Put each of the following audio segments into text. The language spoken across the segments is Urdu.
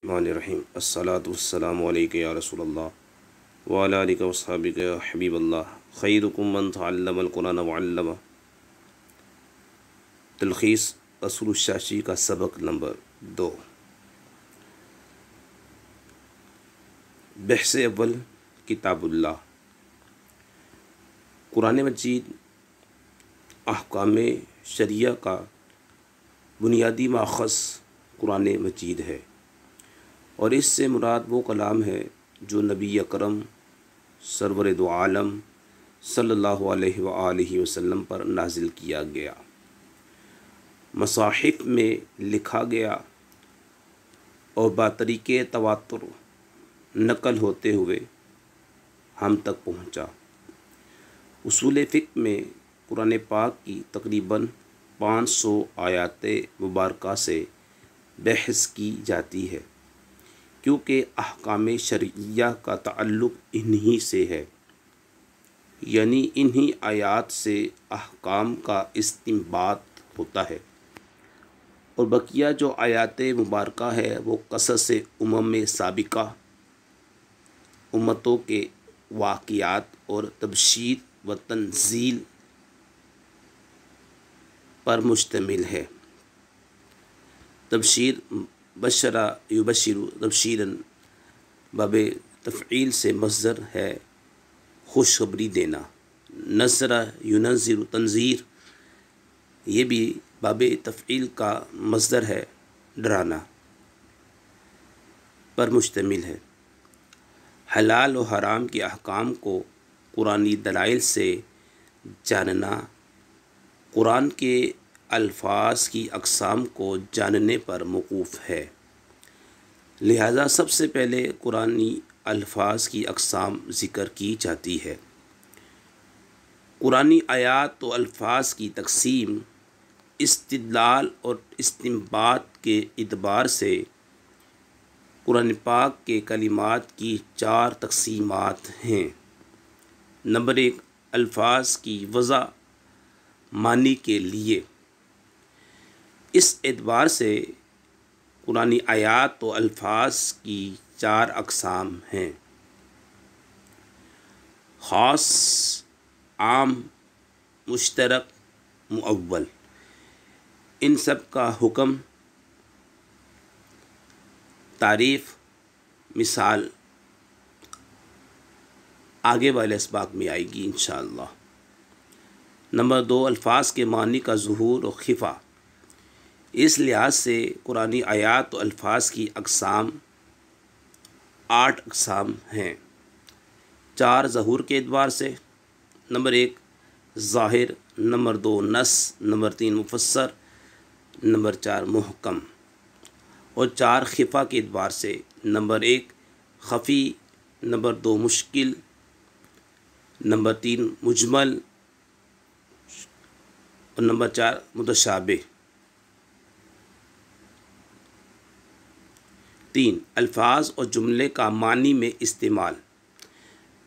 الرحمن الرحیم الصلاۃ والسلام علیک یا رسول اللہ وعلی آلک وصحابک یا حبیب اللہ خیرکم من تعلم القرآن وعلمہ۔ تلخیص اصول الشاشی کا سبق نمبر 2۔ بحث اول کتاب اللہ۔ قرآن مجید احکام شرعیہ کا بنیادی ماخذ قرآن مجید ہے، اور اس سے مراد وہ کلام ہے جو نبی اکرم سرور دو عالم صلی اللہ علیہ وآلہ وسلم پر نازل کیا گیا، مصاحف میں لکھا گیا اور بطریق تواتر نقل ہوتے ہوئے ہم تک پہنچا۔ اصول فقہ میں قرآن پاک کی تقریباً 500 آیات مبارکہ سے بحث کی جاتی ہے، کیونکہ احکام شرعیہ کا تعلق انہی سے ہے، یعنی انہی آیات سے احکام کا استنباط ہوتا ہے، اور بقیہ جو آیات مبارکہ ہے وہ قصص سابقہ امتوں کے واقعات اور تبشیر و تنزیل پر مشتمل ہے۔ تبشیر بشرا یبشر تبشیراً باب تفعیل سے مصدر ہے خوشخبری دینا، نذر ینذر تنذیر یہ بھی باب تفعیل کا مصدر ہے ڈرانا پر مشتمل ہے۔ حلال و حرام کے احکام کو قرآنی دلائل سے جاننا قرآن کے الفاظ کی اقسام کو جاننے پر موقوف ہے، لہذا سب سے پہلے قرآنی الفاظ کی اقسام ذکر کی جاتی ہے۔ قرآنی آیات و الفاظ کی تقسیم استدلال اور استنباط کے اعتبار سے قرآن پاک کے کلمات کی 4 تقسیمات ہیں۔ نمبر 1، الفاظ کی وضع معنی کے لیے۔ اس اعتبار سے قرآنی آیات و الفاظ کی 4 اقسام ہیں: خاص، عام، مشترک، مؤول۔ ان سب کا حکم، تعریف، مثال آگے والے اسباق میں آئے گی انشاءاللہ۔ نمبر 2، الفاظ کے معنی کا ظہور و خفا۔ اس لحاظ سے قرآنی آیات و الفاظ کی اقسام 8 اقسام ہیں۔ 4 ظہور کے اعتبار سے، نمبر 1 ظاہر، نمبر 2 نص، نمبر 3 مفسر، نمبر 4 محکم، اور 4 خفا کے اعتبار سے، نمبر 1 خفی، نمبر 2 مشکل، نمبر 3 مجمل، اور نمبر 4 متشابہ۔ 3 الفاظ اور جملے کا معنی میں استعمال۔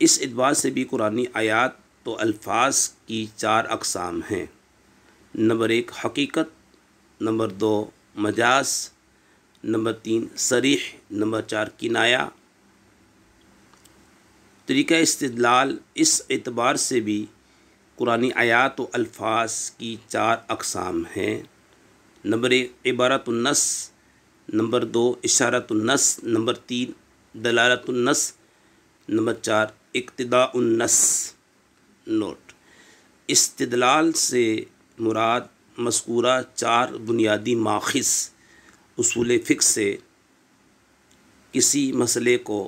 اس اعتبار سے بھی قرآنی آیات و الفاظ کی 4 اقسام ہیں۔ نمبر 1 حقیقت، نمبر 2 مجاز، نمبر 3 صریح، نمبر 4 کنایہ۔ طریقہ استدلال، اس اعتبار سے بھی قرآنی آیات و الفاظ کی 4 اقسام ہیں۔ نمبر 1 عبارت النص، نمبر 2 اشارت النص، نمبر 3 دلالت النص، نمبر 4 اقتضاء النص۔ نوٹ: استدلال سے مراد مذکورہ 4 بنیادی ماخذ اصول فقہ سے کسی مسئلے کو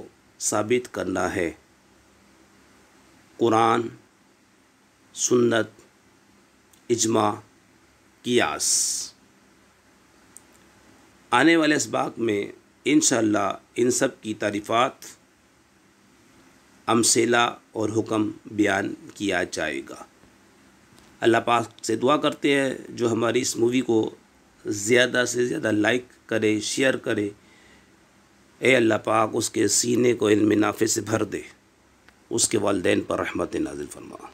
ثابت کرنا ہے: قرآن، سنت، اجماع، قیاس۔ آنے والے اسباق میں انشاءاللہ ان سب کی تعریفات، امثلہ اور حکم بیان کیا جائے گا۔ اللہ پاک سے دعا کرتے ہیں جو ہماری اس مووی کو زیادہ سے زیادہ لائک کرے، شیئر کرے، اے اللہ پاک اس کے سینے کو علم نافع سے بھر دے، اس کے والدین پر رحمت نازل فرما۔